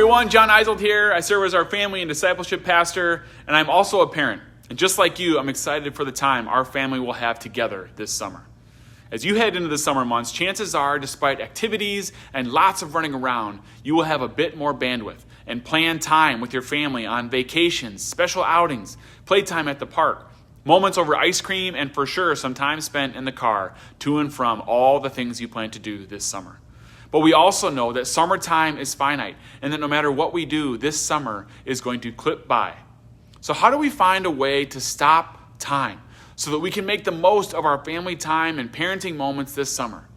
everyone, John Eiselt here. I serve as our family and discipleship pastor, and I'm also a parent. And just like you, I'm excited for the time our family will have together this summer. As you head into the summer months, chances are, despite activities and lots of running around, you will have a bit more bandwidth and plan time with your family on vacations, special outings, playtime at the park, moments over ice cream, and for sure some time spent in the car to and from all the things you plan to do this summer. But we also know that summertime is finite and that no matter what we do, this summer is going to clip by. So how do we find a way to stop time so that we can make the most of our family time and parenting moments this summer?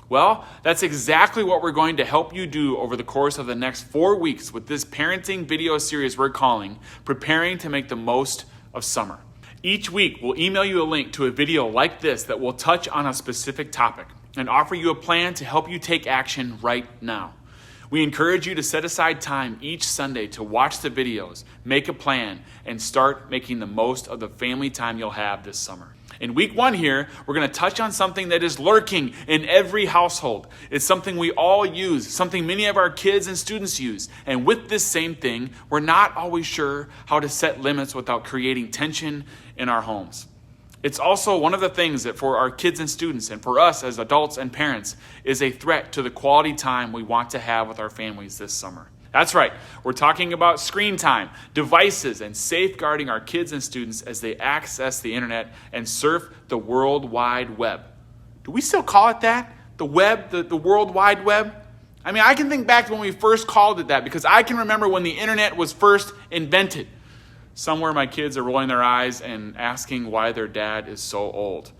Well, that's exactly what we're going to help you do over the course of the next 4 weeks with this parenting video series we're calling Preparing to Make the Most of Summer. Each week, we'll email you a link to a video like this that will touch on a specific topic and offer you a plan to help you take action right now. We encourage you to set aside time each Sunday to watch the videos, make a plan, and start making the most of the family time you'll have this summer. In week 1 here, we're going to touch on something that is lurking in every household. It's something we all use, something many of our kids and students use. And with this same thing, we're not always sure how to set limits without creating tension in our homes. It's also one of the things that for our kids and students and for us as adults and parents is a threat to the quality time we want to have with our families this summer. That's right, we're talking about screen time, devices, and safeguarding our kids and students as they access the internet and surf the World Wide Web. Do we still call it that? The web, the World Wide Web? I mean, I can think back to when we first called it that because I can remember when the internet was first invented. Somewhere my kids are rolling their eyes and asking why their dad is so old.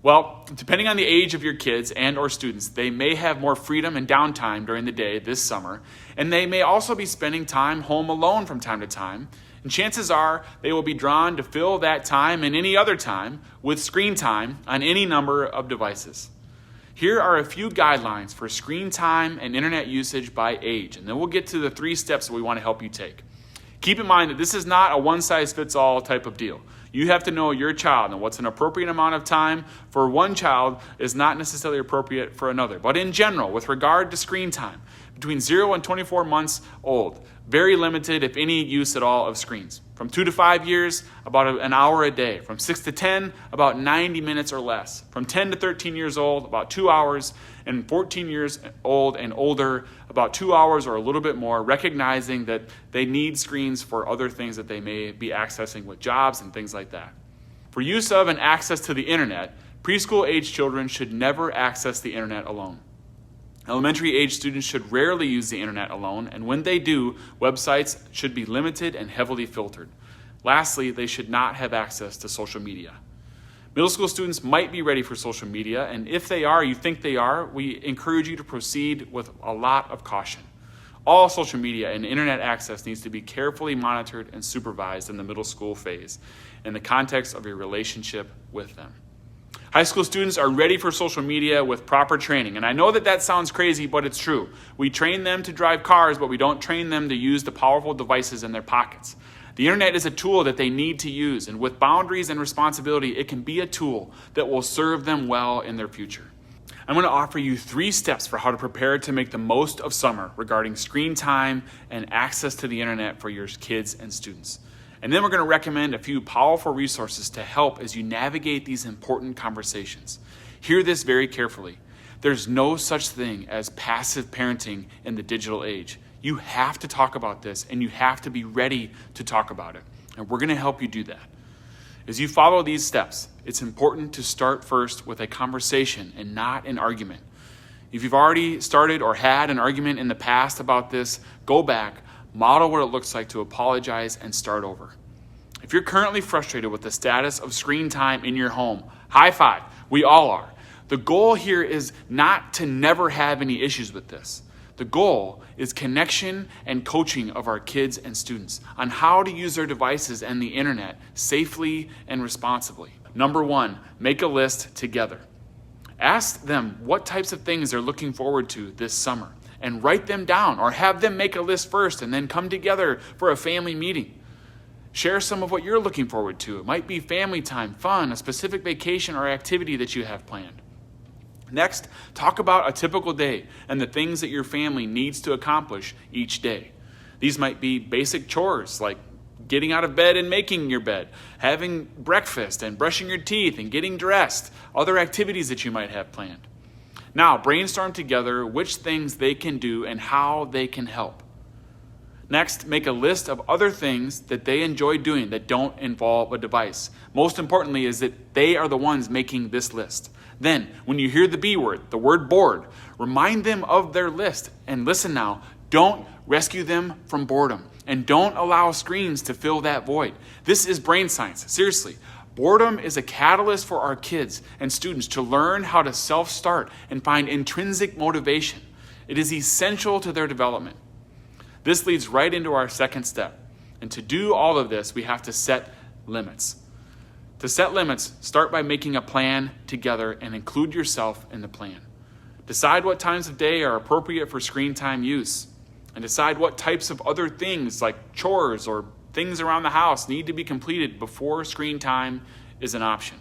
Well, depending on the age of your kids and or students, they may have more freedom and downtime during the day this summer, and they may also be spending time home alone from time to time, and chances are they will be drawn to fill that time and any other time with screen time on any number of devices. Here are a few guidelines for screen time and internet usage by age, and then we'll get to the 3 steps that we want to help you take. Keep in mind that this is not a one-size-fits-all type of deal. You have to know your child, and what's an appropriate amount of time for one child is not necessarily appropriate for another. But in general, with regard to screen time, between 0 and 24 months old, very limited, if any, use at all of screens. From 2 to 5 years, about an hour a day. From 6 to 10, about 90 minutes or less. From 10 to 13 years old, about 2 hours. And 14 years old and older, about 2 hours or a little bit more, recognizing that they need screens for other things that they may be accessing with jobs and things like that. For use of and access to the internet, preschool-age children should never access the internet alone. Elementary-age students should rarely use the internet alone, and when they do, websites should be limited and heavily filtered. Lastly, they should not have access to social media. Middle school students might be ready for social media, and if they are, you think they are, we encourage you to proceed with a lot of caution. All social media and internet access needs to be carefully monitored and supervised in the middle school phase in the context of your relationship with them. High school students are ready for social media with proper training, and I know that sounds crazy, but it's true. We train them to drive cars, but we don't train them to use the powerful devices in their pockets. The internet is a tool that they need to use, and with boundaries and responsibility, it can be a tool that will serve them well in their future. I'm going to offer you 3 steps for how to prepare to make the most of summer regarding screen time and access to the internet for your kids and students. And then we're going to recommend a few powerful resources to help as you navigate these important conversations. Hear this very carefully. There's no such thing as passive parenting in the digital age. You have to talk about this, and you have to be ready to talk about it. And we're going to help you do that. As you follow these steps, it's important to start first with a conversation and not an argument. If you've already started or had an argument in the past about this, go back, model what it looks like to apologize, and start over. If you're currently frustrated with the status of screen time in your home, high five, we all are. The goal here is not to never have any issues with this. The goal is connection and coaching of our kids and students on how to use their devices and the internet safely and responsibly. Number 1, make a list together. Ask them what types of things they're looking forward to this summer and write them down, or have them make a list first and then come together for a family meeting. Share some of what you're looking forward to. It might be family time, fun, a specific vacation or activity that you have planned. Next, talk about a typical day and the things that your family needs to accomplish each day. These might be basic chores like getting out of bed and making your bed, having breakfast and brushing your teeth and getting dressed, other activities that you might have planned. Now, brainstorm together which things they can do and how they can help. Next, make a list of other things that they enjoy doing that don't involve a device. Most importantly is that they are the ones making this list. Then, when you hear the B word, the word bored, remind them of their list. And listen now, don't rescue them from boredom. And don't allow screens to fill that void. This is brain science. Seriously, boredom is a catalyst for our kids and students to learn how to self-start and find intrinsic motivation. It is essential to their development. This leads right into our second step. And to do all of this, we have to set limits. To set limits, start by making a plan together and include yourself in the plan. Decide what times of day are appropriate for screen time use. And decide what types of other things like chores or things around the house need to be completed before screen time is an option.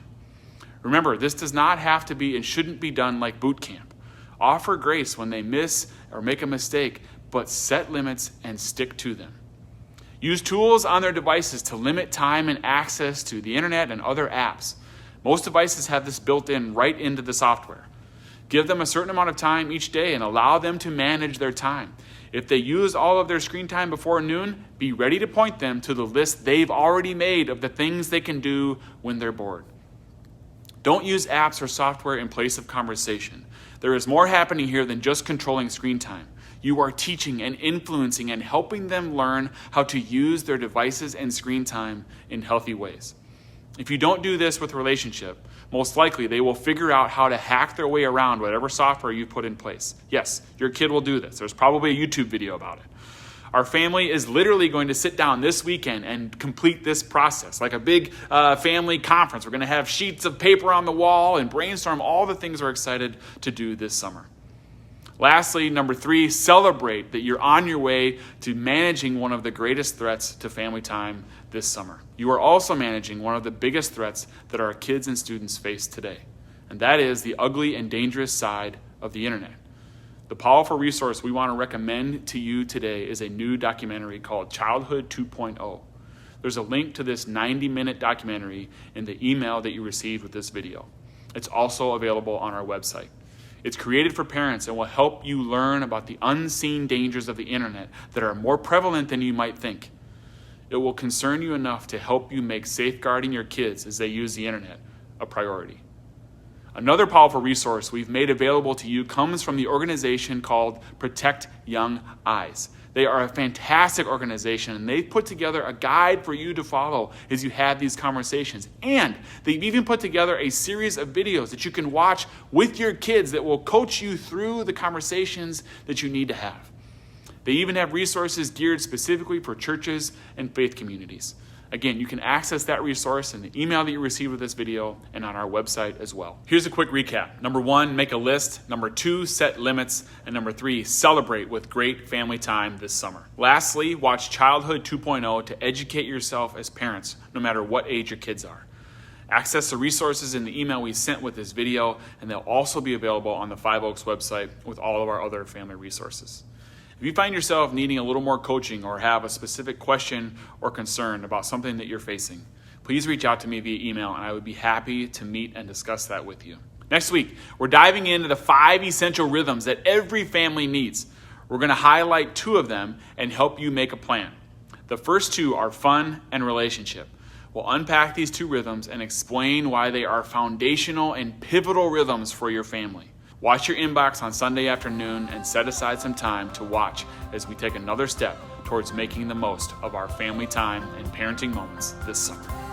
Remember, this does not have to be and shouldn't be done like boot camp. Offer grace when they miss or make a mistake, but set limits and stick to them. Use tools on their devices to limit time and access to the internet and other apps. Most devices have this built in right into the software. Give them a certain amount of time each day and allow them to manage their time. If they use all of their screen time before noon, be ready to point them to the list they've already made of the things they can do when they're bored. Don't use apps or software in place of conversation. There is more happening here than just controlling screen time. You are teaching and influencing and helping them learn how to use their devices and screen time in healthy ways. If you don't do this with a relationship, most likely they will figure out how to hack their way around whatever software you put in place. Yes, your kid will do this. There's probably a YouTube video about it. Our family is literally going to sit down this weekend and complete this process, like a big family conference. We're going to have sheets of paper on the wall and brainstorm all the things we're excited to do this summer. Lastly, number 3, celebrate that you're on your way to managing one of the greatest threats to family time this summer. You are also managing one of the biggest threats that our kids and students face today, and that is the ugly and dangerous side of the internet. The powerful resource we want to recommend to you today is a new documentary called Childhood 2.0. There's a link to this 90-minute documentary in the email that you received with this video. It's also available on our website. It's created for parents and will help you learn about the unseen dangers of the internet that are more prevalent than you might think. It will concern you enough to help you make safeguarding your kids as they use the internet a priority. Another powerful resource we've made available to you comes from the organization called Protect Young Eyes. They are a fantastic organization, and they've put together a guide for you to follow as you have these conversations. And they've even put together a series of videos that you can watch with your kids that will coach you through the conversations that you need to have. They even have resources geared specifically for churches and faith communities. Again, you can access that resource in the email that you received with this video and on our website as well. Here's a quick recap. Number 1, make a list. Number 2, set limits. And number 3, celebrate with great family time this summer. Lastly, watch Childhood 2.0 to educate yourself as parents, no matter what age your kids are. Access the resources in the email we sent with this video, and they'll also be available on the Five Oaks website with all of our other family resources. If you find yourself needing a little more coaching or have a specific question or concern about something that you're facing, please reach out to me via email and I would be happy to meet and discuss that with you. Next week, we're diving into the 5 essential rhythms that every family needs. We're going to highlight 2 of them and help you make a plan. The first 2 are fun and relationship. We'll unpack these 2 rhythms and explain why they are foundational and pivotal rhythms for your family. Watch your inbox on Sunday afternoon and set aside some time to watch as we take another step towards making the most of our family time and parenting moments this summer.